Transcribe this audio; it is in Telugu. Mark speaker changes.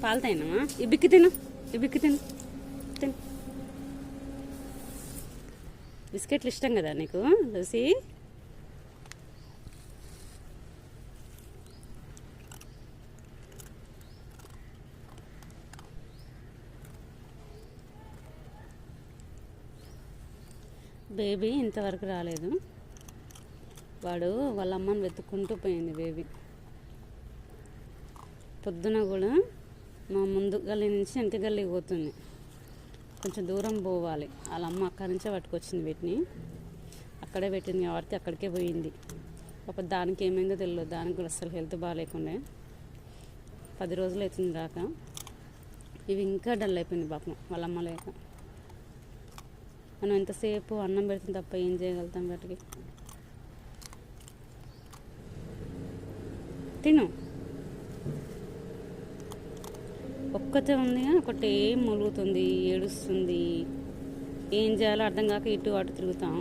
Speaker 1: పాలు తాగినామా? ఇబ్బిక్కి తిను, ఇబ్బిక్కి తిను, తిను. బిస్కెట్లు ఇష్టం కదా నీకు లూసీ? బేబీ ఇంతవరకు రాలేదు. వాడు వాళ్ళ అమ్మని వెతుక్కుంటూ పోయింది బేబీ. పొద్దున కూడా మా ముందు గల్లీ నుంచి వెనక గల్లీకి పోతుంది. కొంచెం దూరం పోవాలి. వాళ్ళ అమ్మ అక్కడి నుంచే పట్టుకొచ్చింది వీటిని. అక్కడే పెట్టింది కాబట్టి అక్కడికే పోయింది. పాప దానికి ఏమైందో తెలియదు. దానికి కూడా అసలు హెల్త్ బాగాలేకుండే 10 రోజులు అవుతుంది రాక. ఇవి ఇంకా డల్ అయిపోయింది పాపం వాళ్ళ అమ్మ లేక. మనం ఎంతసేపు అన్నం పెడుతుంది తప్ప ఏం చేయగలుగుతాం వాటికి? తిను. ఒక్కతే ఉంది, ఒకటి ఏం మూలుగుతుంది, ఏడుస్తుంది. ఏం చేయాలో అర్థం కాక ఇటు అటు తిరుగుతాం.